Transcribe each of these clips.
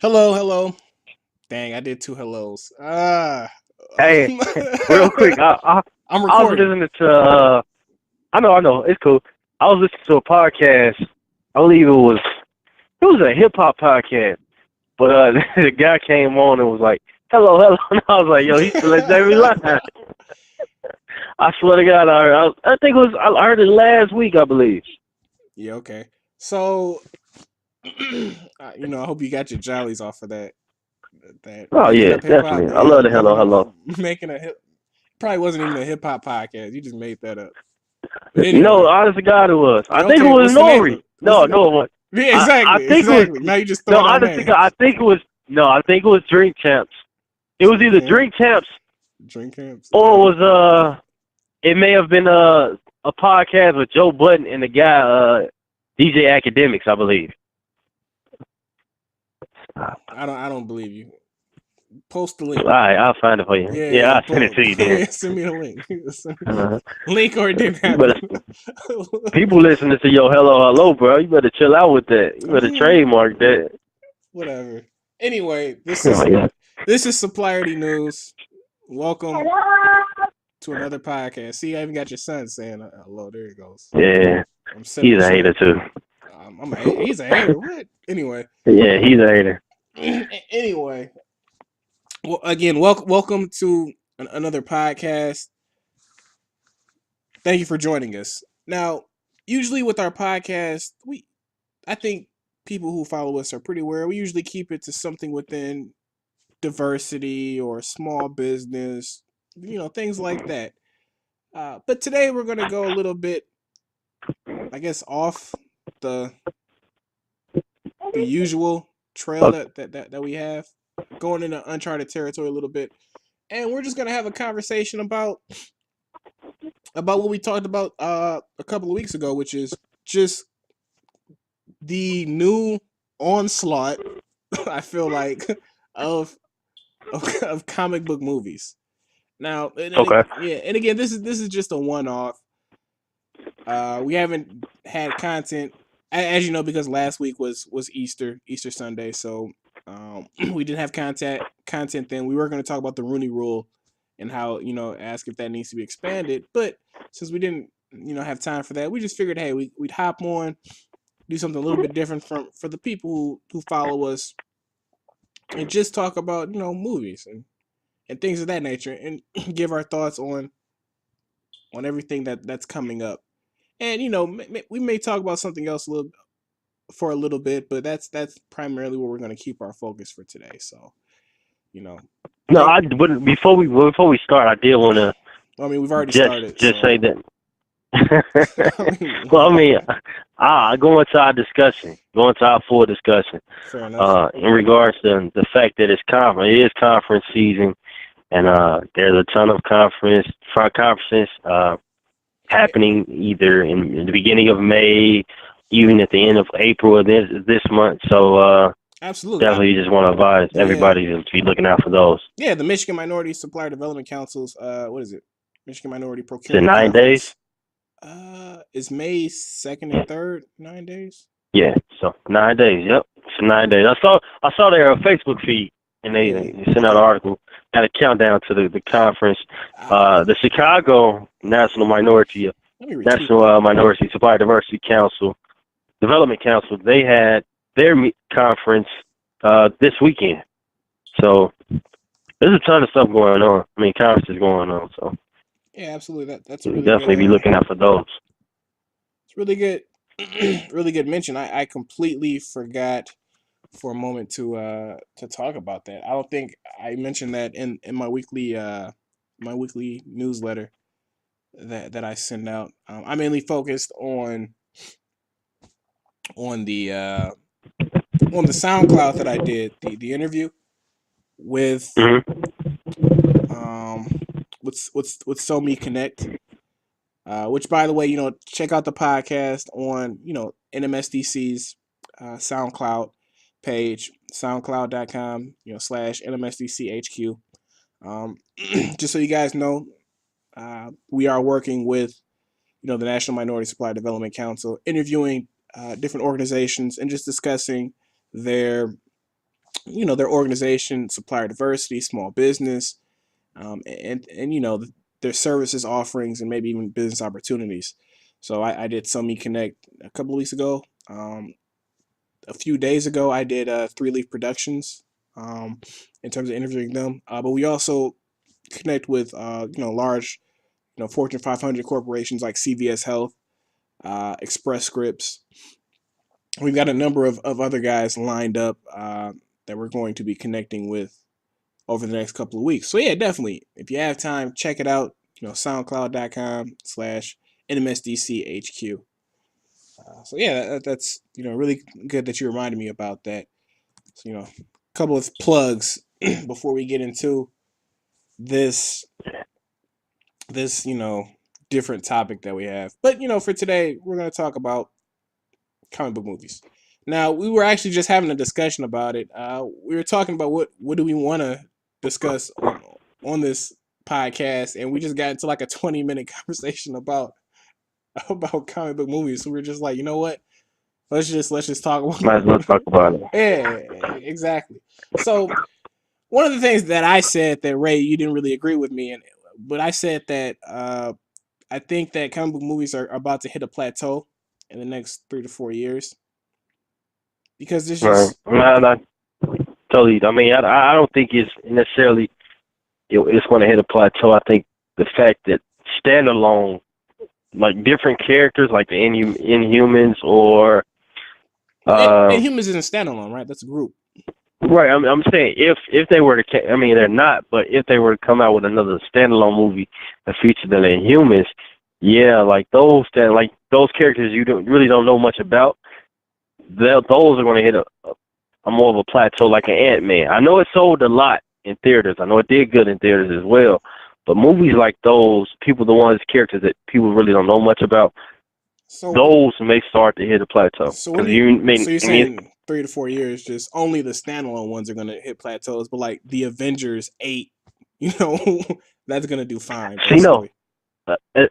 Hello, hello. Dang, I did two hellos. Hey, real quick, I'm I was recording. listening to I know, it's cool. I was listening to a podcast. I believe it was a hip hop podcast, but the guy came on and was like, "Hello, hello," and I was like, "Yo, he's still at every line." I swear to God, I think I heard it last week, I believe. Yeah, okay. So, I hope you got your jollies off of that Oh making yeah, up hip hop. definitely. I Yeah, love the hello, hello. making a hip. Probably wasn't even a hip hop podcast. You just made that up. But No, anyway, honest to God, it was. I yeah, think it okay. was What's the name of Nori. it? What's No, the? no, it was. Yeah, I exactly, think it was. exactly. Now you just No, throwing out honest to God, names. I think it was Drink Champs. It was Drink either camp, Drink Champs drink camps. or it was it may have been a podcast with Joe Budden and the guy DJ Academics, I believe. All I don't believe you. Post the link. right, I'll find it for you. Yeah, Yeah, yeah. I'll send it to you then. Send me the link. Uh, Link or it didn't you happen. better people listening to your hello hello, bro. You better chill out with that. You I better mean, trademark that. whatever. Anyway, this Oh is yeah. this is Supplierty News. Welcome to another podcast. See, I even got your son saying hello. There he goes. Yeah, I'm setting the he's a hater trend. too. He's a hater. What? Anyway, Yeah, he's a hater. anyway. Well, again, welcome to another podcast. Thank you for joining us. Now, usually with our podcast, I think people who follow us are pretty aware. We usually keep it to something within diversity or small business, things like that. But today we're going to go a little bit, I guess, off the the usual trail Okay. that we have, going into uncharted territory a little bit, and we're just going to have a conversation about what we talked about a couple of weeks ago, which is just the new onslaught. I feel like of of comic book movies. Now, Okay. yeah, and again, this is just a one off. We haven't had content, as you know, because last week was Easter Sunday, so we didn't have content then. We were going to talk about the Rooney Rule and how ask if that needs to be expanded, but since we didn't have time for that, we just figured, hey, we'd hop on, do something a little bit different for the people who follow us, and just talk about movies and things of that nature, and give our thoughts on everything that's coming up. And we may talk about something else for a little bit, but that's primarily where we're going to keep our focus for today. So you know, No, thank. but before we start, I did want to I mean, we've already just started, just so say that. I mean, Well, I mean, go into our discussion, go into our full discussion, fair enough. in regards to the fact that it is conference season, and there's a ton of conferences Yeah, happening either in the beginning of May, even at the end of April of this month. So absolutely. definitely just want to advise Yeah, everybody to be looking out for those. yeah. The Michigan Minority Supplier Development Council's what is it? Michigan Minority Is it Procurement 9 days? Conference. Is May 2nd and 3rd. 9 days. Yeah, so 9 days. Yep, for 9 days. I saw their Facebook feed, and Yeah. they sent out an Okay. article, had a countdown to the conference. Uh, The Chicago Let me retweet National that. Minority Supply Diversity Council Development Council. They had their conference this weekend. So there's a ton of stuff going on. I mean, conferences going on. So Yeah, absolutely. That's a you really good. definitely be looking out for those. It's really good. Really good mention. I completely forgot for a moment to talk about that. I don't think I mentioned that in my weekly newsletter that I send out. I mainly focused on the uh, on the SoundCloud that I did the interview with Hmm. um with So Me Connect. Which, by the way, check out the podcast on NMSDC's SoundCloud page, soundcloud.com slash NMSDCHQ. Just so you guys know, we are working with the National Minority Supply Development Council, interviewing different organizations and just discussing their their organization, supplier diversity, small business, and their services offerings and maybe even business opportunities. So I did some Connect a couple of weeks ago. A few days ago, I did Three Leaf Productions in terms of interviewing them. But we also connect with large Fortune 500 corporations like CVS Health, Express Scripts. We've got a number of other guys lined up that we're going to be connecting with over the next couple of weeks. So yeah, definitely, if you have time, check it out. SoundCloud.com/NMSDCHQ. So yeah, that's really good that you reminded me about that. So a couple of plugs before we get into this different topic that we have. But for today, we're going to talk about comic book movies. Now, we were actually just having a discussion about it. We were talking about what do we want to discuss on this podcast, and we just got into like a 20-minute conversation about comic book movies. So we are just like, you know what? Let's just talk about. Might as well talk about it. Yeah, exactly. So one of the things that I said that Ray, you didn't really agree with me, but I said that I think that comic book movies are about to hit a plateau in the next 3 to 4 years because there's just no, totally. I mean, I don't think it's necessarily it's going to hit a plateau. I think the fact that standalone, like different characters, like the Inhumans or Inhumans isn't standalone, right? That's a group. Right. I'm saying if they were to, I mean, they're not, but if they were to come out with another standalone movie that featured the Inhumans, yeah, like those characters you don't know much about, those are going to hit a more of a plateau like an Ant-Man. I know it sold a lot in theaters. I know it did good in theaters as well. But movies like those, characters that people really don't know much about, those may start to hit a plateau. So you're saying 3 to 4 years, just only the standalone ones are going to hit plateaus, but like the Avengers 8, that's going to do fine. Basically. As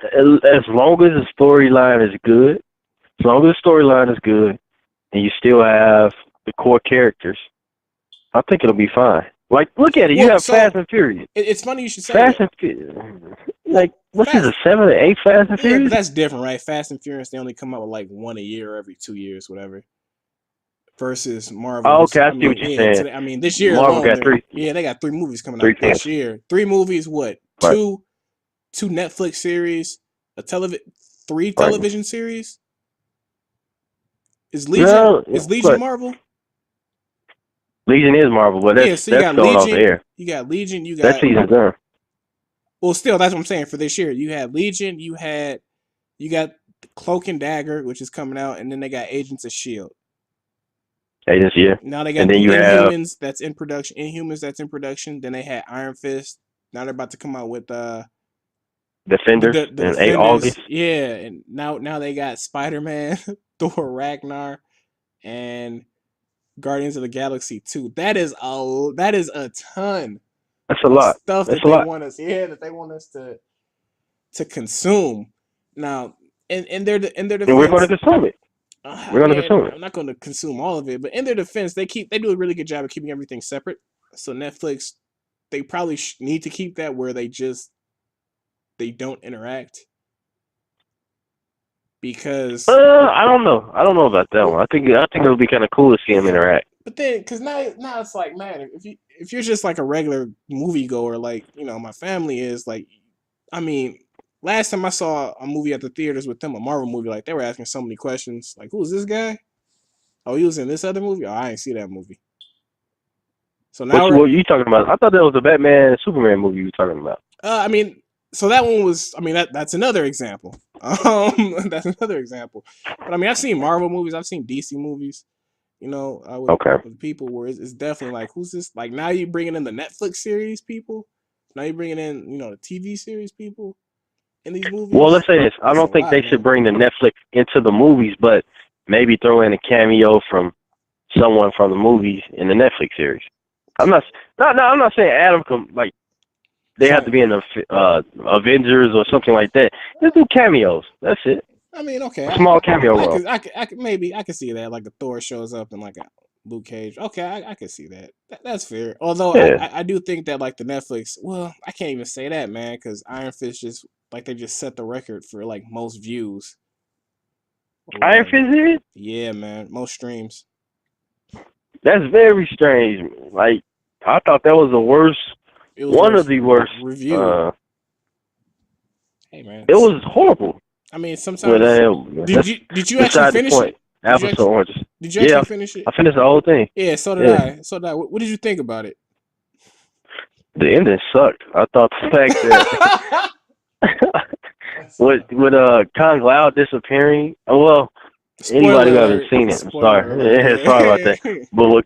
long as the storyline is good, and you still have the core characters, I think it'll be fine. Like, look at it. You have Fast and Furious. It's funny you should say Fast and Furious. Like, what's this, a 7 or 8 Fast and Furious? But that's different, right? Fast and Furious, they only come out with like one a year or every 2 years, whatever. Versus Marvel. Oh, okay, I see what you're saying. Today, this year Marvel alone, got 3. Yeah, they got 3 movies coming out this year. 3 movies, what? Right. Two Netflix series, 3 television series. Is Legion Marvel? Legion is Marvel, but that's so you got going Legion, off the air. You got Legion. You got that season's done. Well, still, that's what I'm saying for this year. You had Legion. You got Cloak and Dagger, which is coming out, and then they got Agents of Shield. Agents, yeah. Now they got Inhumans that's in production. Then they had Iron Fist. Now they're about to come out with Defenders in 8 August. Yeah, and now they got Spider-Man, Thor Ragnar, and Guardians of the Galaxy 2. That is a ton. That's a lot. Stuff that they want us to consume. Now, in their defense, and we're going to consume it. We're going to consume it. I'm not going to consume all of it, but in their defense, they do a really good job of keeping everything separate. So Netflix, they probably need to keep that where they don't interact. Because I don't know about that one. I think it'll be kind of cool to see them interact. But then, because now it's like, man, if you're just like a regular moviegoer, like my family is, like, I mean, last time I saw a movie at the theaters with them, a Marvel movie, like they were asking so many questions, like, who's this guy? Oh, he was in this other movie. Oh, I didn't see that movie. So now what are you talking about? I thought that was a Batman and Superman movie you were talking about. I mean. So that one was, I mean, that's another example. That's another example. But I mean, I've seen Marvel movies, I've seen DC movies, with people where it's definitely like, who's this? Like now you're bringing in the Netflix series people. Now you're bringing in, the TV series people in these movies. Well, let's say this. I don't think they should bring the Netflix into the movies, but maybe throw in a cameo from someone from the movies in the Netflix series. I'm not saying Adam they have to be in the Avengers or something like that. Just do cameos. That's it. I mean, okay. A small cameo role. I could see that. Like a Thor shows up in like Luke Cage. Okay, I can see that. That's fair. Although Yeah, I do think that like the Netflix. Well, I can't even say that, man, because Iron Fist just like they just set the record for like most views or Iron whatever. Fist is. Yeah, man, most streams. That's very strange. Like I thought that was the worst, It was one of worse the worst. reviewed. Uh, Hey, man. it was horrible. I mean, But sometimes. Did you actually beside the finish point. it? Did you Apples to actually oranges. did you Yeah, actually finish it? I finished the whole thing. Yeah, so did Yeah, I. So did I. What did you think about it? the ending sucked. I thought the fact that with Kong Lao disappearing. Oh well, anybody Spoiler who hasn't alert! seen it, I'm Spoiler sorry. alert! Yeah, sorry about that. Yeah. But with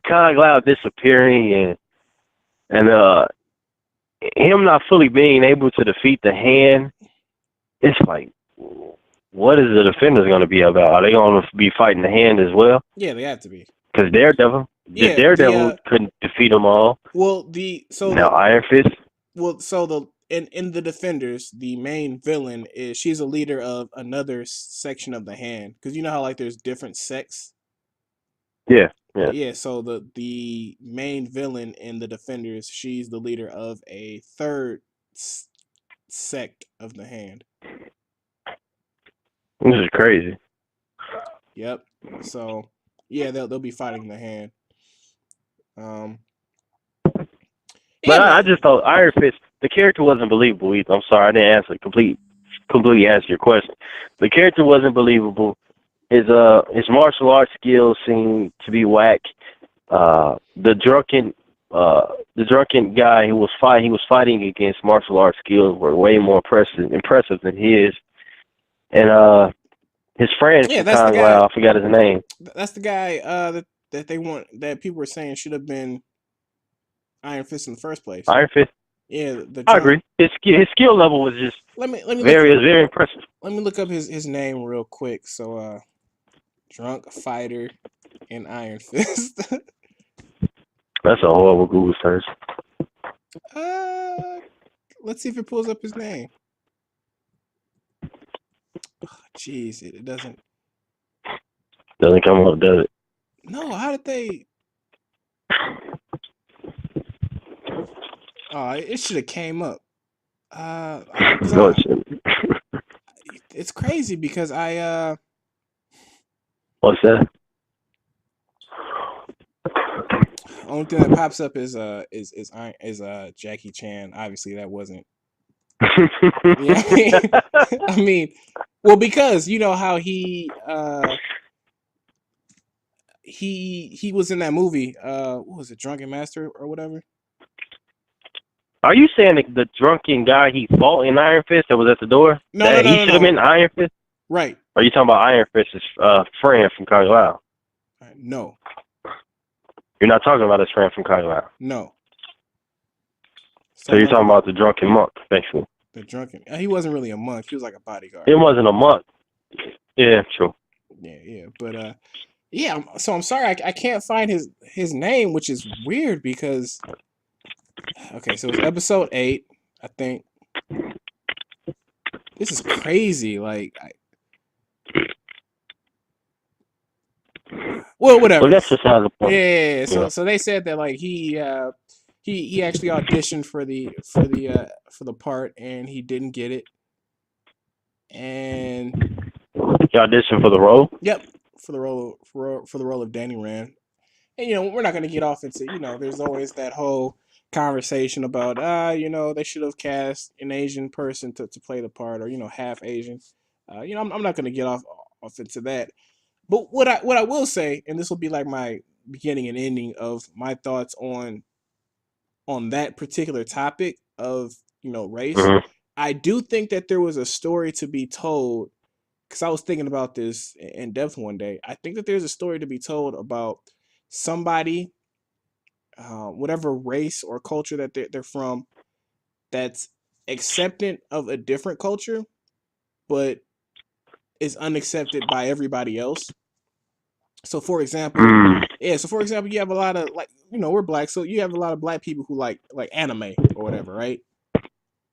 Kong Lao disappearing and him not fully being able to defeat the hand, it's like, what is the defenders going to be about? Are they going to be fighting the hand as well? Yeah, they have to be. Because Yeah, the Daredevil couldn't defeat them all. well the so Now the Iron Fist, so the in the Defenders, the main villain is she's a leader of another section of the hand, because you know how like there's different sects. yeah, yeah. Yeah, so the main villain in the Defenders, she's the leader of a third s- sect of the hand. This is crazy. Yep. So yeah, they'll be fighting the hand. Um. Yeah, But I man. just thought Iron Fist, the character wasn't believable either. I'm sorry, I didn't completely answer your question. The character wasn't believable. His martial arts skills seemed to be whack. The drunken guy he was fighting against martial arts skills were way more impressive than his. And his friend Yeah, from that's the Kong guy. Lao, I forgot his name. That's the guy. That they want, that people were saying should have been Iron Fist in the first place. Iron Fist. Yeah, the I drunk. agree. His skill level was just Let me look. very impressive. Let me look up his name real quick. So drunk fighter in Iron Fist. That's a horrible Google search. uh, let's see if it pulls up his name. Jeez, it doesn't. Doesn't come up, does it? No, how did they? Oh, it should have came up. No, it shouldn't. It's crazy because What's that? only thing that pops up is Jackie Chan. Obviously, that wasn't. Yeah, I mean, well, because you know how he was in that movie. What was it, Drunken Master or whatever? Are you saying the drunken guy he fought in Iron Fist that was at the door? No, no, That no, he no, should have no. been Iron Fist? Right. Or are you talking about Iron Fist's friend from Kung Lao? No, You're not talking about his friend from Kung Lao. no. So you're talking about the drunken monk, basically. The drunken. He wasn't really a monk. He was like a bodyguard. It wasn't a monk. Yeah, true. Yeah. But yeah. So I'm sorry, I can't find his name, which is weird because. Okay, so it's episode 8, I think. This is crazy. Like, well, whatever. Well, that's beside the point. Yeah. So they said that like he actually auditioned for the part and he didn't get it. And He auditioned for the role? yep, for the role of Danny Rand. And we're not going to get off into, there's always that whole conversation about they should have cast an Asian person to play the part, or half Asian. I'm not going to get off into that. But what I will say, and this will be like my beginning and ending of my thoughts on that particular topic of race. Mm-hmm. I do think that there was a story to be told, because I was thinking about this in depth one day. I think that there's a story to be told about somebody, whatever race or culture that they're from, that's acceptant of a different culture, but is unaccepted by everybody else. So for example, you have a lot of we're black, so you have a lot of black people who like anime or whatever, right?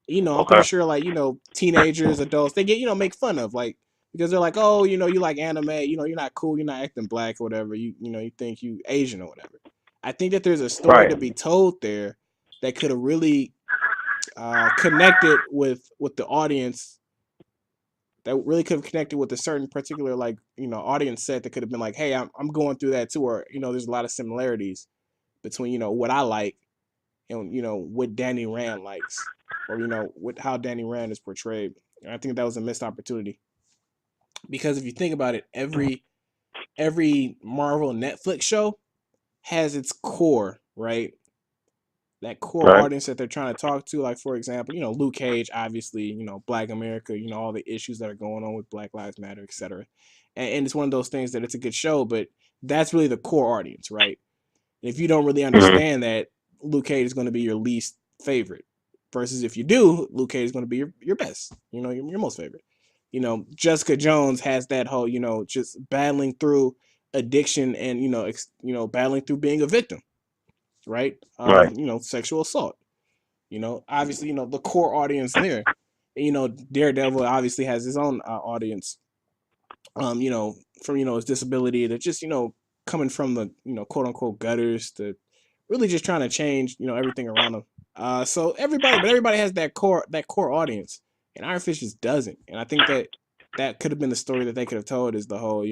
I'm Okay. pretty sure teenagers, adults, they get make fun of, like, because they're like, oh, you like anime, you're not cool, you're not acting black or whatever, you think you Asian or whatever. I think that there's a story Right. to be told there that could have really connected with the audience, that really could have connected with a certain particular audience set, that could have been like, hey, I'm going through that too, or there's a lot of similarities between what I like and what Danny Rand likes, or what how Danny Rand is portrayed. And I think that was a missed opportunity, because if you think about it, every Marvel Netflix show has its core, right? That core Right. audience that they're trying to talk to. Like, for example, Luke Cage, obviously, Black America, all the issues that are going on with Black Lives Matter, etc. And it's one of those things that it's a good show, but that's really the core audience, right? And if you don't really Mm-hmm. understand that, Luke Cage is going to be your least favorite. Versus if you do, Luke Cage is going to be your best, your most favorite. Jessica Jones has that whole, just battling through addiction and, battling through being a victim, right? Of, Right. sexual assault. Obviously, the core audience there. And, Daredevil obviously has his own audience, from, his disability, to just, coming from the, quote unquote gutters, to really just trying to change, everything around them. So everybody has that core audience, and Iron Fist just doesn't. And I think that could have been the story that they could have told, is the whole,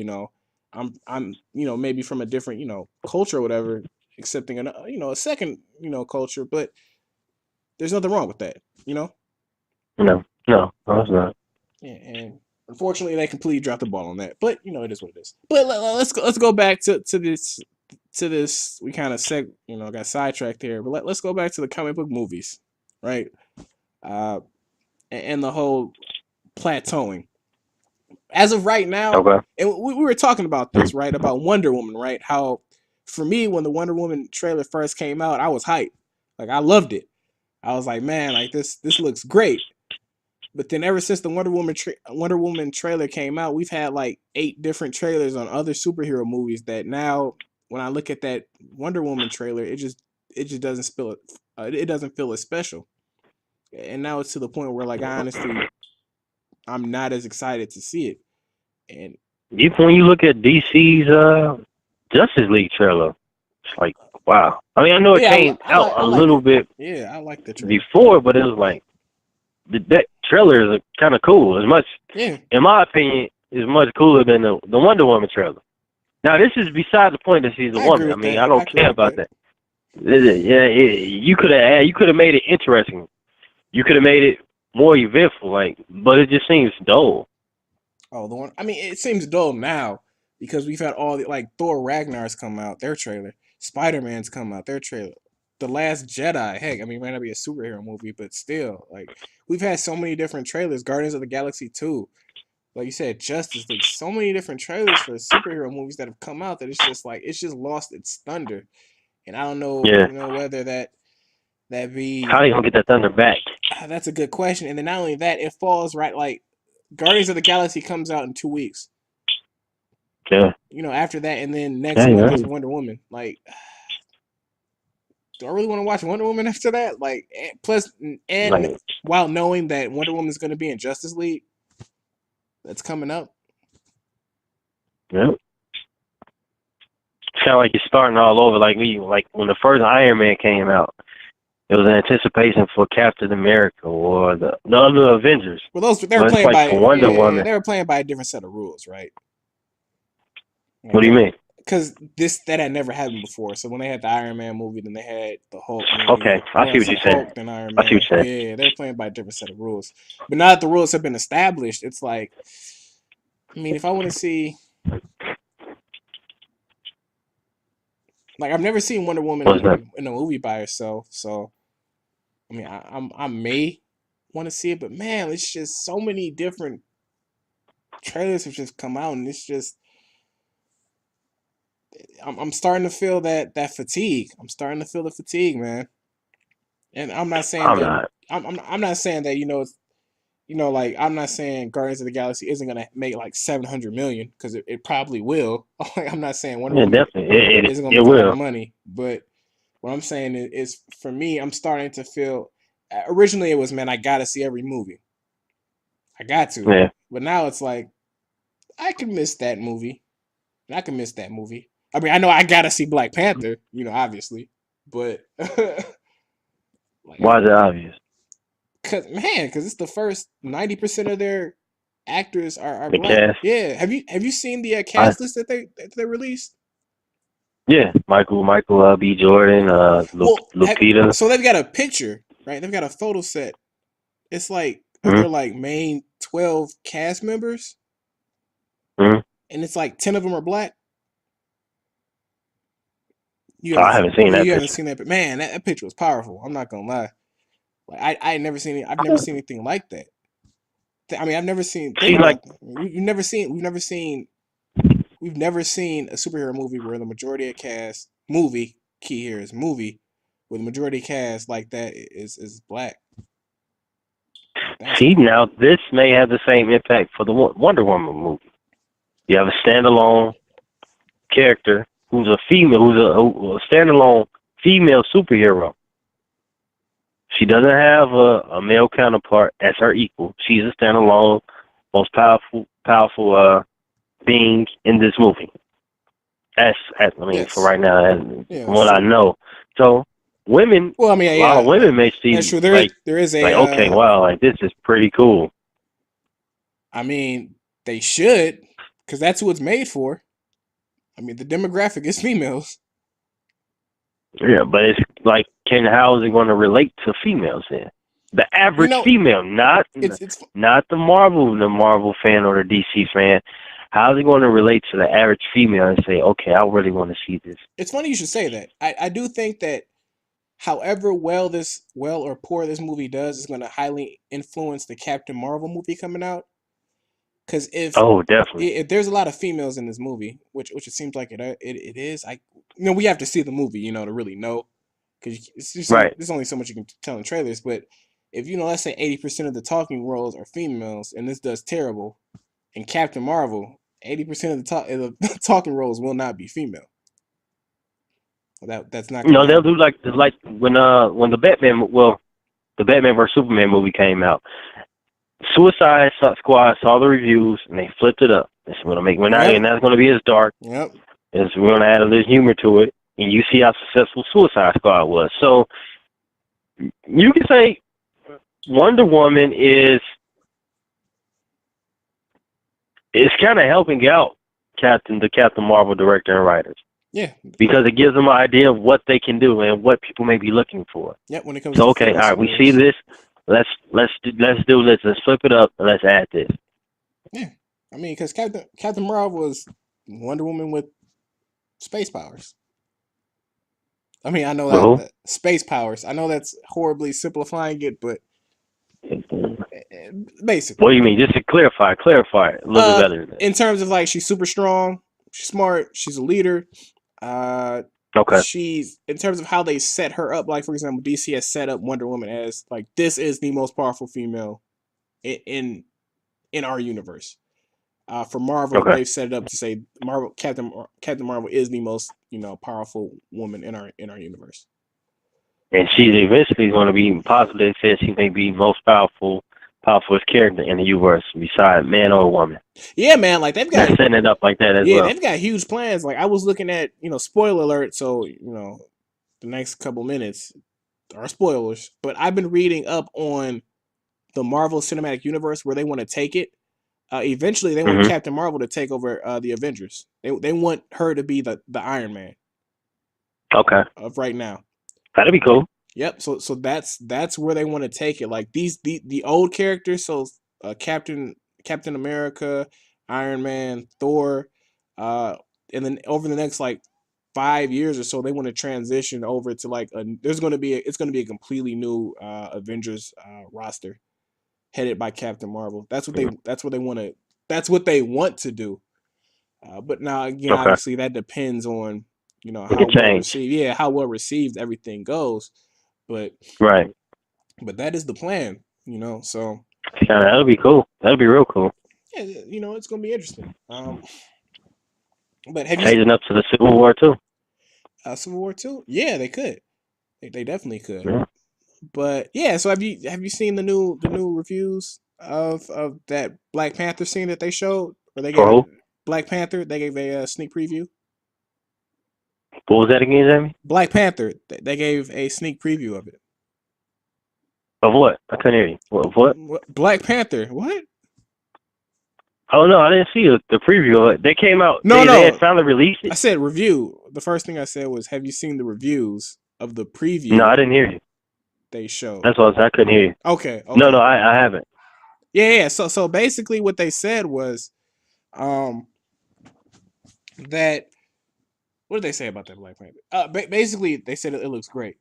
I'm maybe from a different, culture or whatever, accepting a second, culture, but there's nothing wrong with that, No. No. No, it's not. and unfortunately they completely dropped the ball on that. But it is what it is. But let's go back to this. We kind of got sidetracked here, but let's go back to the comic book movies, right? Uh, and the whole plateauing as of right now. Okay. And we were talking about this, right? About Wonder Woman, right? How, for me, when the Wonder Woman trailer first came out, I was hyped. Like, I loved it. I was like, man, like this looks great. But then ever since the Wonder Woman trailer came out, we've had like 8 different trailers on other superhero movies that now, when I look at that Wonder Woman trailer, it just doesn't feel as special. And now it's to the point where, like, I honestly, I'm not as excited to see it. And Even when you look at DC's Justice League trailer, it's like, wow. I mean, I know it yeah, came out I a like little it. bit Yeah, I like the trailer. before, but it was like that trailer is kind of cool. As much, Yeah, in my opinion, is much cooler than the Wonder Woman trailer. Now, this is beside the point that she's a I agree woman. I with mean, that. I I don't agree care with about that. that. Yeah, you could have made it interesting. You could have made it more eventful, like, but it just seems dull. Oh, the one. I mean, it seems dull now because we've had all the, like, Thor Ragnar's come out, their trailer. Spider Man's come out, their trailer. The Last Jedi. Heck, I mean, it might not be a superhero movie, but still, like, we've had so many different trailers. Guardians of the Galaxy 2, like you said, Justice League. So many different trailers for superhero movies that have come out that it's just lost its thunder. And I don't know, Yeah. whether that How be. are you gonna get that thunder back? That's a good question. And then not only that, it falls right, like, Guardians of the Galaxy comes out in 2 weeks. Yeah. After that, and then next Yeah, you're month is right. Wonder Woman. Like, do I really want to watch Wonder Woman after that? Like, plus, and Like, while knowing that Wonder Woman is going to be in Justice League, that's coming up. yeah. It's kind of like you're starting all over. Like when the first Iron Man came out, it was an anticipation for Captain America or the other Avengers. Well, those they were But it's playing like by for Wonder yeah, Woman. they were playing by a different set of rules, right? What Like, do you mean? because that had never happened before. So when they had the Iron Man movie, then they had the Hulk Okay, movie. I Well, see what so you're saying. Hulk, then Iron I see what Man. you're saying. Yeah, they're playing by a different set of rules. But now that the rules have been established, it's like, I mean, if I want to see, like, I've never seen Wonder Woman What's that? in a movie by herself, so I mean, I may want to see it, but man, it's just so many different trailers have just come out, and it's just I'm starting to feel that fatigue. I'm starting to feel the fatigue, man. And I'm not saying I'm that not. I'm not saying that it's, like, I'm not saying Guardians of the Galaxy isn't gonna make like 700 million, because it probably will. Like, I'm not saying Wonder Yeah, Woman definitely. isn't gonna It make a lot of will. money, but what I'm saying is, for me, I'm starting to feel. Originally, it was, man, I gotta see every movie. I got to, Yeah. but now it's like, I can miss that movie. I can miss that movie. I mean, I know I gotta see Black Panther, obviously, but like, Why is it obvious? because it's the first 90% of their actors are The black. cast. Yeah, have you seen the I cast list that they released? Yeah, Michael B. Jordan, Well, Lupita. so they've got a picture, right? They've got a photo set. It's like of Hmm. their like main 12 cast members, Hmm. and it's like 10 of them are black. You I haven't haven't seen that you haven't picture. seen that, but man, that picture was powerful. I'm not gonna lie. Like I had never seen it. I've never seen anything like that. I mean, I've never seen. Think She's like, about that. We've never seen. We've never seen a superhero movie where the majority of cast movie key here is movie, where the majority cast like that is black. That's see, now this may have the same impact for the Wonder Woman movie. You have a standalone character who's a female, who's a standalone female superhero. She doesn't have a male counterpart as her equal. She's a standalone, most powerful being in this movie. I mean, for yes, right now, and yeah, from that's what I true. know, so women, Well, I mean, a lot of yeah, women may that's see true. There is like there is like a. okay, wow, like this is pretty cool. I mean, they should, because that's who it's made for. I mean, the demographic is females. Yeah, but it's like, how is it going to relate to females then? The You average know, female, not it's not the Marvel fan or the DC fan. How is it going to relate to the average female and say, okay, I really want to see this? it's funny you should say that. I do think that however well or poor this movie does is going to highly influence the Captain Marvel movie coming out. Because Oh, definitely. if there's a lot of females in this movie, which it seems like it is, we have to see the movie, to really know. Because Right. there's only so much you can tell in trailers. But if let's say 80% of the talking roles are females, and this does terrible, in Captain Marvel, 80% of the talking roles will not be female. That's not going to No, they'll happen. do like when the Batman vs Superman movie came out. Suicide Squad saw the reviews and they flipped it up. They said, we're not, Yep. and that's going to be as dark. Yep. As we're going to add a little humor to it, and you see how successful Suicide Squad was. So you can say Wonder Woman is kind of helping out the Captain Marvel director and writers, Yeah. because it gives them an idea of what they can do and what people may be looking for. Yep. When it comes So to okay, female all right, we see superheroes. this. Let's do this. Let's flip it up and let's add this. Yeah. I mean, because Captain Marvel was Wonder Woman with space powers. I mean, I know Well, that space powers. I know that's horribly simplifying it, but what do basically, you mean? Just to clarify it a little bit better than that. in terms of like she's super strong, she's smart, she's a leader. Okay. She's in terms of how they set her up. Like for example, DC has set up Wonder Woman as like this is the most powerful female in our universe. For Marvel, Okay. they've set it up to say Captain Marvel is the most powerful woman in our universe. And she's eventually going to be, possibly it says she may be most powerful character in the universe beside man or woman. Yeah, man, like They're setting it up like that as well. they've got huge plans. Like I was looking at spoiler alert, so the next couple minutes are spoilers, but I've been reading up on the Marvel Cinematic Universe where they want to take it. Eventually, they want Hmm. Captain Marvel to take over the Avengers. They want her to be the Iron Man Okay. of right now. That'd be cool. Yep. So that's where they want to take it. Like the old characters. So Captain America, Iron Man, Thor, and then over the next like 5 years or so, they want to transition over to like it's going to be a completely new Avengers roster headed by Captain Marvel. That's what they want to do. But now again, Okay. obviously that depends on It how could well change. received. Yeah, how well received everything goes. But Right. that is the plan. So Yeah, that'll be cool. That'll be real cool. yeah, it's gonna be interesting. But have you Changing up to the Civil War too. Civil War two? Yeah, they could. They definitely could. Yeah. But yeah, so have you seen the new reviews of that Black Panther scene that they showed? where they For gave who? Black Panther. They gave a sneak preview. What was that again, Jamie? Black Panther. They gave a sneak preview of it. Of what? I couldn't hear you. What? Black Panther. What? Oh no, I didn't see the preview of it. They came out. No, They had no. finally released I it. said review. The first thing I said was, "Have you seen the reviews of the No, preview I didn't hear you. they showed?" That's what I couldn't hear you. Okay, No, okay. I haven't. Yeah. So basically, what they said was, um, that what did they say about that Black Panther? Basically, they said it looks great.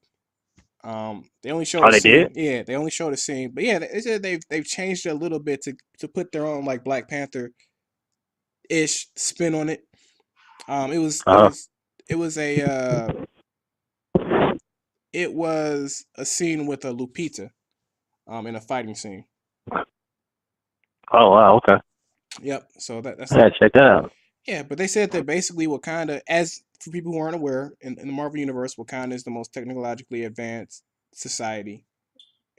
They only showed Oh, a they did. scene. Yeah, they only showed a scene. But yeah, they said they've changed it a little bit to put their own like Black Panther ish spin on it. It was it Uh huh. was it was a it was a scene with a Lupita in a fighting scene. Oh wow. Okay. Yep. So that's I gotta check that out. yeah. But they said that basically Wakanda, as for people who aren't aware, in the Marvel universe, Wakanda is the most technologically advanced society,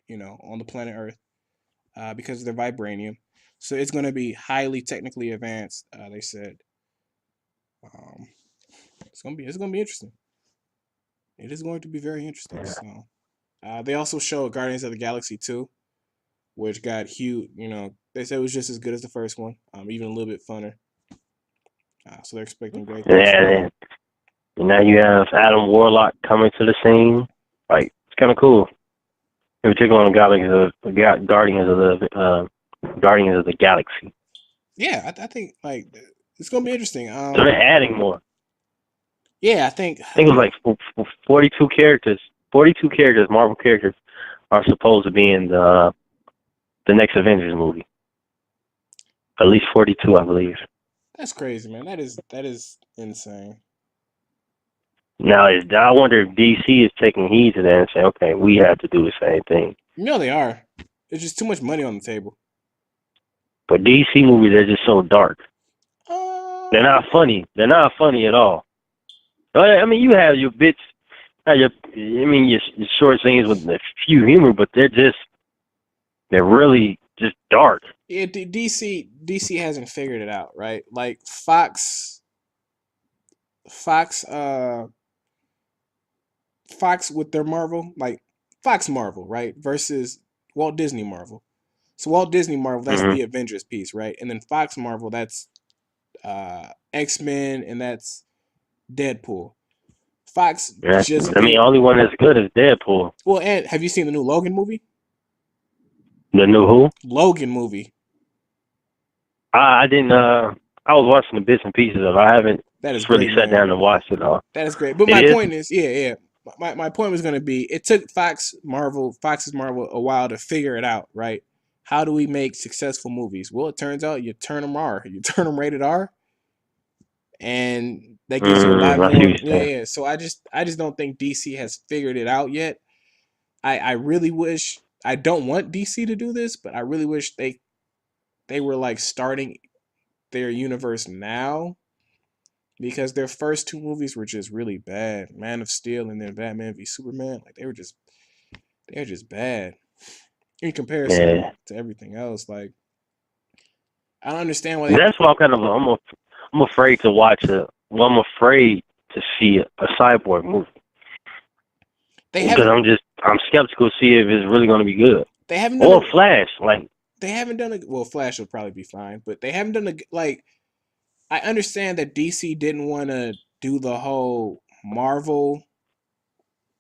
on the planet Earth, because of their vibranium. So it's going to be highly technically advanced. They said um, it's gonna be interesting. It is going to be very interesting. Yeah. So they also showed Guardians of the Galaxy 2, which got huge. They said it was just as good as the first one, even a little bit funner. So they're expecting great things from that. And now you have Adam Warlock coming to the scene. Like it's kind of cool. In particular, on Guardians of the Galaxy. Yeah, I think like it's gonna be interesting. So they're adding more. Yeah, I think I think it was like 42 characters. 42 characters, Marvel characters, are supposed to be in the next Avengers movie. At least 42, I believe. that's crazy, man. That is insane. Now, I wonder if DC is taking heed to that and saying, okay, we have to do the same thing. They are. There's just too much money on the table. But DC movies are just so dark. They're Uh, not funny. They're not funny at all. I mean, you have your bits, your short scenes with a few humor, but they're really just dark. yeah, DC hasn't figured it out, right? Like Fox with their Marvel, like Fox Marvel, right? Versus Walt Disney Marvel. So Walt Disney Marvel, that's Mm-hmm. the Avengers piece, right? And then Fox Marvel, that's X-Men and that's Deadpool. Fox Yeah. just I mean, did only one that's good is Deadpool. well. And have you seen the new Logan movie? The new who? Logan movie. I didn't. I was watching the bits and pieces of it. I haven't That is just really great, sat man. down and watched it all. That is great. But It my is. point is, yeah. My point was going to be, it took Fox's Marvel a while to figure it out, right? How do we make successful movies? Well, it turns out you turn them R, you turn them rated R, and that gives you a lot I see what more. you're Yeah, saying. yeah. So I just don't think DC has figured it out yet. I really wish. I don't want DC to do this, but I really wish they were like starting their universe now, because their first two movies were just really bad. Man of Steel and then Batman v Superman, like they're just bad in comparison Yeah. to everything else. Like I don't understand why they That's why I'm afraid to watch a. Well, I'm afraid to see a cyborg movie they because haven't I'm skeptical to see if it's really going to be good. they haven't done Or a Flash, like. they haven't done a well. Flash will probably be fine, but they haven't done a like. I understand that DC didn't want to do the whole Marvel,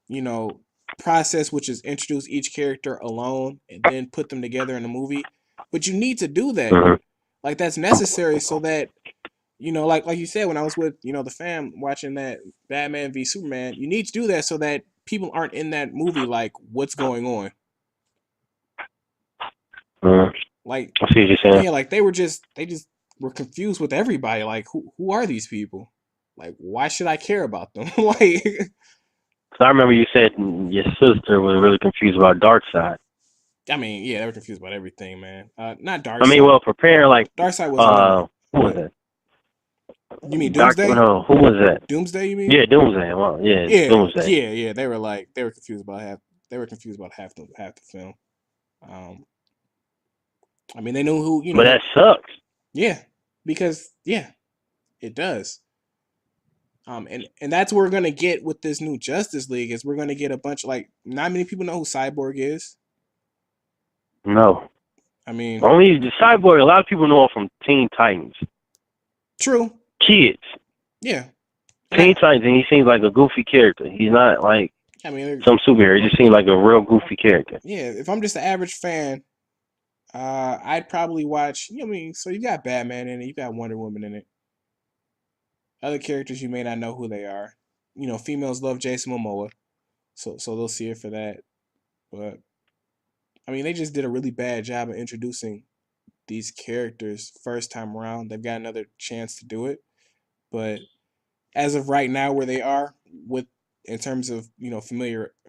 you know, process, which is introduce each character alone and then put them together in a movie. But you need to do that. Mhm. Like that's necessary so that like you said when I was with the fam watching that Batman v Superman, you need to do that so that people aren't in that movie like what's going on. Mhm. Like I see what you're saying. yeah, like they just were confused with everybody. Like who are these people? Like why should I care about them? Like So I remember you said your sister was really confused about Darkseid. I mean, yeah, they were confused about everything, man. Not I mean, Darkseid. well, prepare like Darkseid wasn't in it. who was What? that? You mean Doomsday? No, who was that? Doomsday, you mean? Yeah, Doomsday. Well, yeah, Yeah, Doomsday. yeah. They were confused about half the film. Um, I mean, they knew who, But that sucks. yeah. because yeah, it does. And that's what we're gonna get with this new Justice League is we're gonna get a bunch of, like, not many people know who Cyborg is. No. I mean, Only the Cyborg, a lot of people know him from Teen Titans. true, Kids. yeah, and Teen Titans, and he seems like a goofy character. He's not like I mean, some superhero. He just seems like a real goofy character. yeah. If I'm just an average fan, I'd probably watch. You know, what I mean, so you got Batman in it, you got Wonder Woman in it. Other characters you may not know who they are. You know, females love Jason Momoa, so they'll see it for that. But I mean, they just did a really bad job of introducing these characters first time around. They've got another chance to do it, but as of right now, where they are with in terms of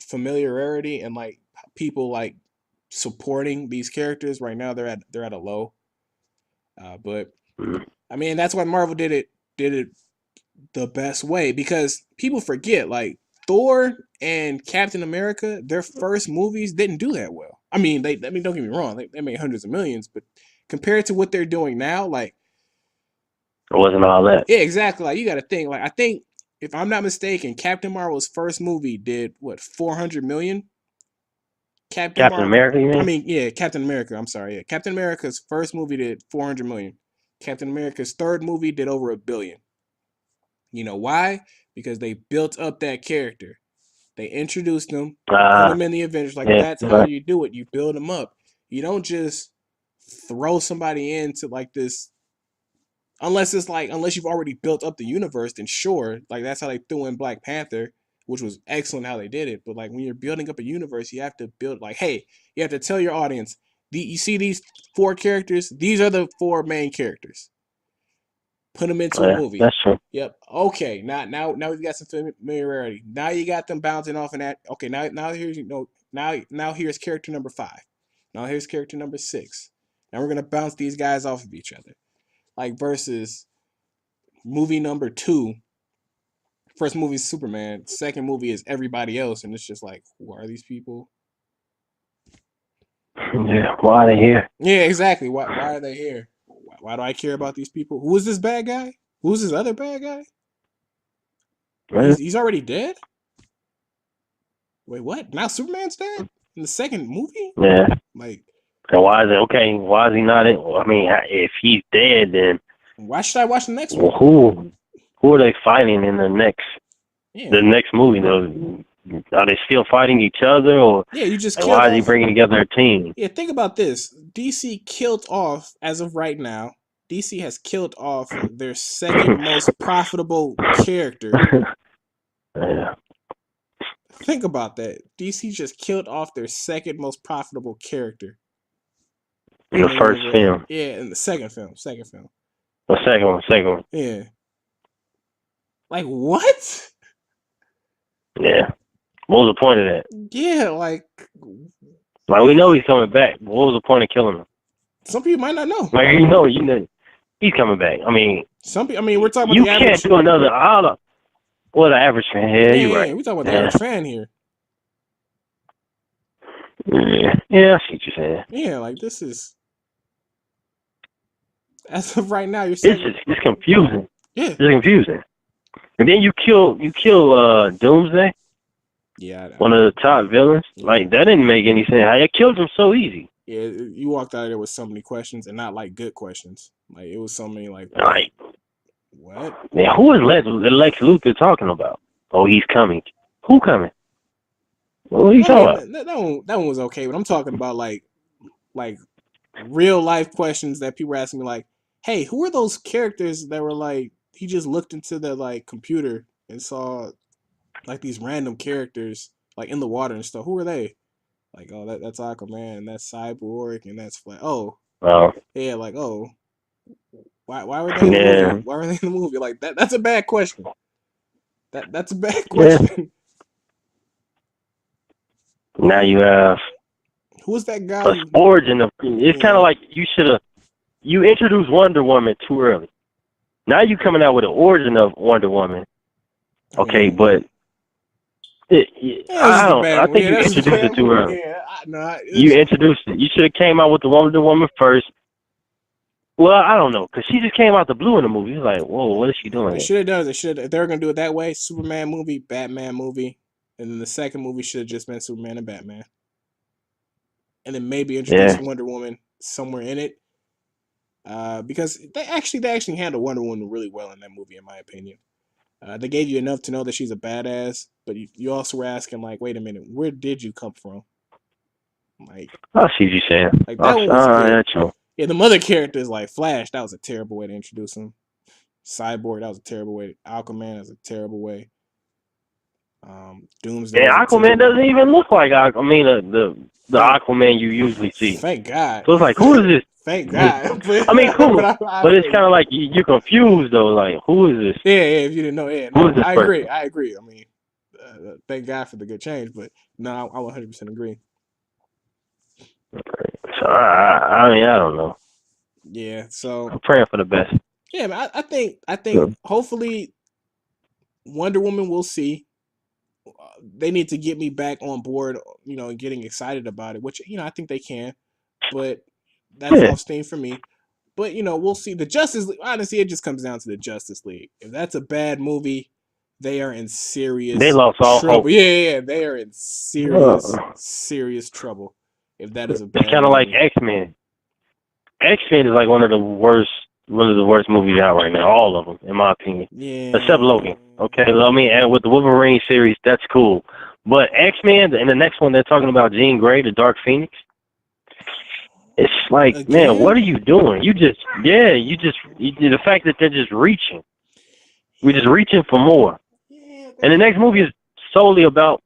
familiarity and like people like supporting these characters right now, they're at a low. But I mean, that's why Marvel did it the best way because people forget like Thor and Captain America, their first movies didn't do that well. I mean, don't get me wrong, they made hundreds of millions, but compared to what they're doing now, like It wasn't all that. yeah, exactly. Like you got to think. Like I think if I'm not mistaken, Captain Marvel's first movie did what 400 million. Captain Captain Marvel. America, you I mean? mean, yeah, Captain America. I'm sorry. Yeah, Captain America's first movie did 400 million. Captain America's third movie did over a billion. You know why? Because they built up that character. They introduced them, put them in the Avengers. Like Yeah, that's how you do it. You build them up. You don't just throw somebody into like this. Unless you've already built up the universe, then sure, like that's how they threw in Black Panther, which was excellent how they did it. But like when you're building up a universe, you have to build like, hey, you have to tell your audience, you see these four characters, these are the four main characters. Put them into a movie. that's true. Yep. Okay. Now we've got some familiarity. Now you got them bouncing off in that. Okay. Now here's now here's character number 5. Now here's character number 6. Now we're gonna bounce these guys off of each other. Like versus movie number 2. First movie is Superman. Second movie is everybody else, and it's just like, who are these people? Yeah, why are they here? Yeah, exactly. Why are they here? Why do I care about these people? Who is this bad guy? Who's this other bad guy? He's already dead? Wait, what? Now Superman's dead? In the second movie? Yeah. Like, and why is it okay? Why is he not in? I mean, if he's dead, then why should I watch the next one? Who are they fighting in the next movie? Though, are they still fighting each other, or yeah, you just why is he bringing together a team? Yeah, think about this. DC killed off as of right now. DC has killed off their second most profitable character. Yeah. Think about that. DC just killed off their second most profitable character. In the first film. Yeah, in the second film. The second one. Yeah. Like, what? Yeah. What was the point of that? Yeah, like we know he's coming back. But what was the point of killing him? Some people might not know. Like, you know, he's coming back. I mean, some people. I mean, we're talking about the average. You can't do another. What an average fan. Yeah, you're right. We're talking about the average fan here. Yeah, I see what you're saying. Yeah, like this is. As of right now, you're saying it's confusing. Yeah, it's confusing. And then you kill Doomsday. Yeah, one of the top villains. Yeah. Like that didn't make any sense. How you killed him so easy? Yeah, you walked out of there with so many questions and not like good questions. Like it was so many like what? Man, who is Lex Luthor talking about? Oh, he's coming. Who coming? What are you talking about? That one was okay, but I'm talking about like real life questions that people were asking me, like, hey, who are those characters that were like he just looked into the like computer and saw like these random characters like in the water and stuff. Who are they? Like, oh, that's Aquaman, and that's Cyborg, and that's Flash. Oh, yeah, like, oh, why were they in the movie? Why were they in the movie? Like that's a bad question. That's a bad question. Yeah. Now you have who's that guy? Origin of it's kind of like you introduced Wonder Woman too early. Now you coming out with an origin of Wonder Woman. Okay, but I think you introduced it too early. Yeah, you introduced it. You should have came out with the Wonder Woman first. Well, I don't know, because she just came out the blue in the movie. It's like, whoa, what is she They doing? should have done it. They should. If they were gonna do it that way, Superman movie, Batman movie, and then the second movie should have just been Superman and Batman, and then maybe introduce Yeah. Wonder Woman somewhere in it. Because they actually handled Wonder Woman really well in that movie, in my opinion. They gave you enough to know that she's a badass, but you also were asking like, wait a minute, where did you come from? Like, I see what you're saying. that one was good. That's true. Yeah, the mother characters like Flash, that was a terrible way to introduce him. Cyborg, that was a terrible way. Aquaman, that was a terrible way. Doomsday And was a Aquaman terrible. doesn't even look like the Thank, Aquaman you usually see. thank God. So it's like, who is Thank this? God. But I mean, but cool, I but it's feel kind you. of like you're confused though. Like, who is this? Yeah, yeah. If you didn't know, yeah, Who no, is this I agree. person? I agree. I mean, thank God for the good change, but no, I 100% agree. So I mean, I don't know. Yeah. So I'm praying for the best. yeah, man, I think So, hopefully Wonder Woman will see. They need to get me back on board, and getting excited about it, which I think they can, but that's yeah, off steam for me. But we'll see. The Justice League, honestly, it just comes down to the Justice League. If that's a bad movie, they are in they serious lost all trouble. hope. Yeah, yeah, yeah. They are in serious, Uh, serious trouble if that is a it's bad kind of like movie. X-Men. X-Men is like one of the worst movies out right now. All of them, in my opinion, except Yeah. Logan. Okay, I mean, and with the Wolverine series, that's cool. But X-Men and the next one they're talking about Jean Grey, the Dark Phoenix. It's like, man, what Again? are you doing? The fact that they're just reaching. We're just reaching for more. Yeah, And the next movie is solely about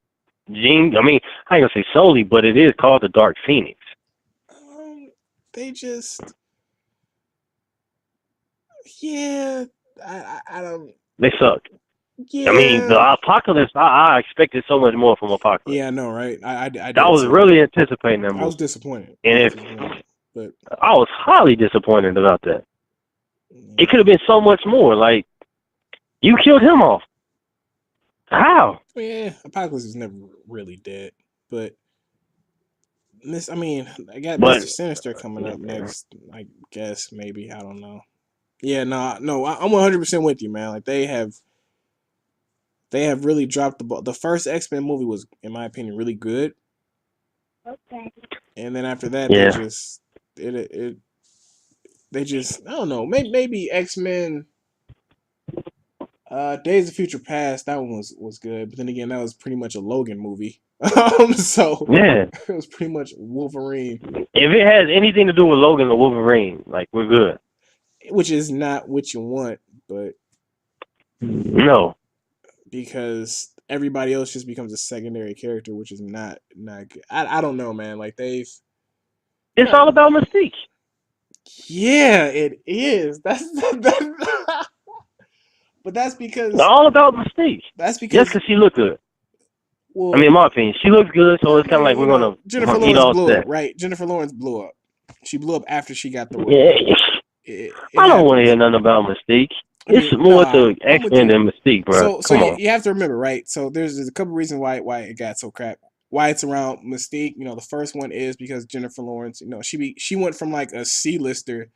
Jean. I mean, I ain't gonna say solely, but it is called the Dark Phoenix. they just, yeah, I don't, They suck. I mean, the yeah. Apocalypse. I expected so much more from Apocalypse. Yeah, I know, right? I I did was too. really anticipating that I was movie, disappointed. I and was if disappointed. But I was highly disappointed about that. It could yeah. have been so much more. Like you killed him off. How? Yeah, Apocalypse is never really dead. But I mean, I got But Mr. Sinister coming up next. I guess maybe, I don't know. Yeah, no, I'm 100% with you, man. Like they have really dropped the ball. The first X-Men movie was, in my opinion, really good, and then after that, they yeah, just they just, I don't know. Maybe X-Men. Days of Future Past, that one was good, but then again, that was pretty much a Logan movie. So yeah. it was pretty much Wolverine, If it has anything to do with Logan or Wolverine, like we're good. which is not what you want, but No, because everybody else just becomes a secondary character, which is not good. I don't know, man. Like it's all about Mystique. yeah, it is. That, but that's It's because all about Mystique. that's Just because because she looked good. I mean, well, in my opinion, she looks good, so I it's kind of mean, like we're gonna Jennifer eat Lawrence all blew up, that. right? Jennifer Lawrence blew up. She blew up after she got the role. Yeah, It I don't want to hear happens. nothing about Mystique. I It's mean, more nah, to I'm X with Men you. than Mystique, bro. So Come you, on. you have to remember, right? So there's a couple reasons why it got so crap. Why it's around Mystique. The first one is because Jennifer Lawrence. She went from like a C-lister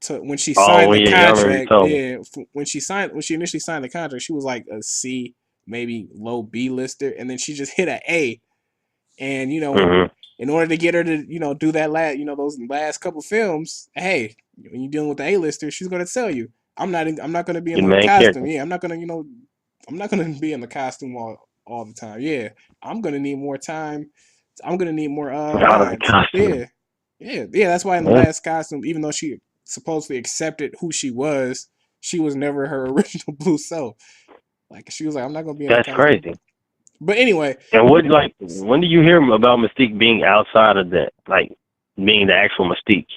to when she Oh, signed well, the yeah, I remember you contract. told me. Yeah, when she initially signed the contract, she was like a C, maybe low B lister, and then she just hit a A. And Hmm. in order to get her to do that those last couple films, hey, when you're dealing with the A-lister, she's gonna tell you, I'm not gonna be in The the main costume. character. Yeah, I'm not gonna be in the costume all the time. Yeah, I'm gonna need more time. I'm gonna need more Out of the lines. costume. Yeah, yeah. That's why in the Yeah, last costume, even though she supposedly accepted who she was never her original blue self. Like she was like, I'm not gonna be in the that's costume. crazy. But anyway, And when do you hear about Mystique being outside of that, like being the actual Mystique?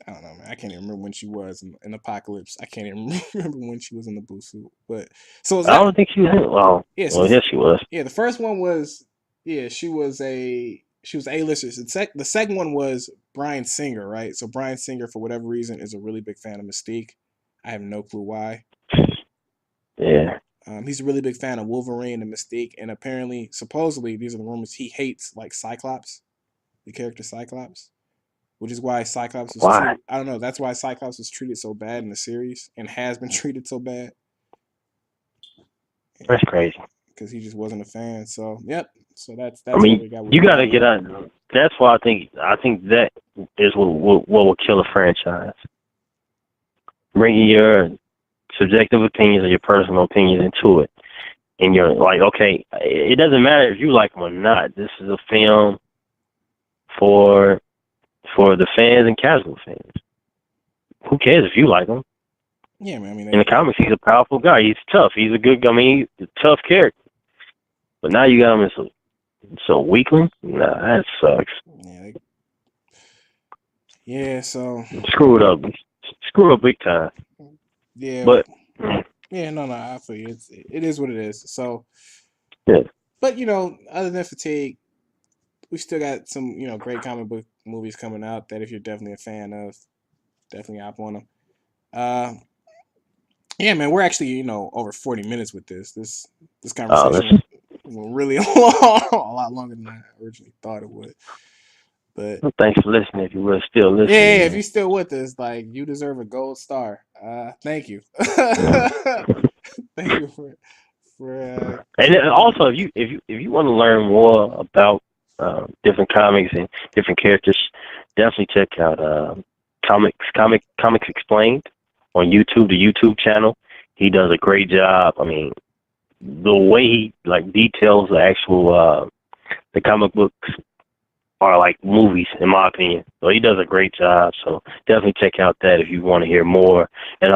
I don't know, man. I can't even remember when she was in Apocalypse. I can't even remember when she was in the blue suit. But so is I that? don't think she was in. Well, Yeah. So well, yes, she was. yeah, the first one was yeah, she was A-lister. The second one was Bryan Singer, right? So Bryan Singer, for whatever reason, is a really big fan of Mystique. I have no clue why. Yeah, He's a really big fan of Wolverine and Mystique, and apparently, supposedly, these are the rumors. He hates like Cyclops, the character Cyclops. which is why Cyclops was Why? treated. I don't know. That's why Cyclops was treated so bad in the series and has been treated so bad That's crazy. because he just wasn't a fan. So yep. So that's I what mean, we got with you got to Black get Widow. on. That's why I think that is what will kill a franchise. Bringing your subjective opinions or your personal opinions into it, and you're like, okay, it doesn't matter if you like them or not. This is a film for the fans and casual fans. Who cares if you like him? Yeah, man. I mean, In the comics, he's a powerful guy. He's tough. He's a good. I mean, he's a tough character. But now you got him as a weakling. Nah, that sucks. yeah, yeah. So Screw it up. Screw up big time. yeah, But yeah. No, no. I feel you. It is what it is. So, yeah. but other than Fatigue, we still got some great comic book movies coming out that if you're definitely a fan of, definitely hop on them. Yeah, man, we're actually over 40 minutes with this That's conversation went really long, a lot longer than I originally thought it would. But well, thanks for listening. If you were still yeah, listening, if man. you're still with us, like you deserve a gold star. Thank you, thank you for And then keeping up. also, if you want to learn more about different comics and different characters, definitely check out Comics Explained on YouTube, the YouTube channel. He does a great job. I mean, the way he like details the actual the comic books are like movies, in my opinion. So he does a great job. So definitely check out that if you want to hear more. And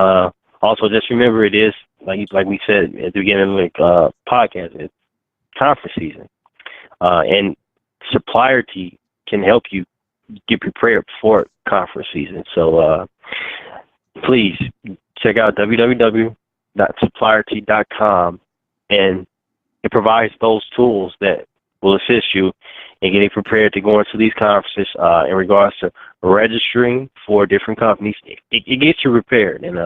also just remember, it is like we said at the beginning of the podcast, it's conference season, and Supplierty can help you get prepared for conference season. So please check out www.supplierty.com, and it provides those tools that will assist you in getting prepared to go into these conferences in regards to registering for different companies. It gets you prepared, and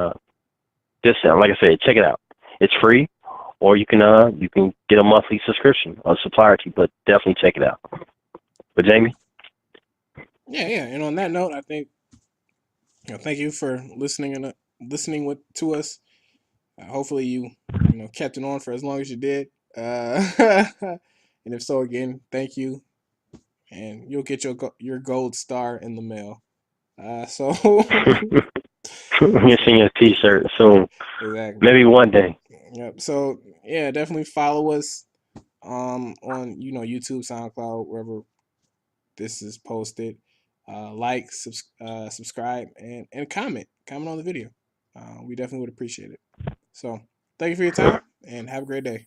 just like I said, check it out. It's free, or you can get a monthly subscription on Supplierty, but definitely check it out. But Jamie, Yeah, yeah. And on that note, I think thank you for listening and to us. Hopefully you kept it on for as long as you did. And if so, again, thank you, and you'll get your gold star in the mail. So you're seeing a T-shirt soon, exactly. maybe one day. Yep. So yeah, definitely follow us on YouTube, SoundCloud, wherever this is posted. Like, subscribe, and comment on the video. We definitely would appreciate it. So thank you for your time and have a great day.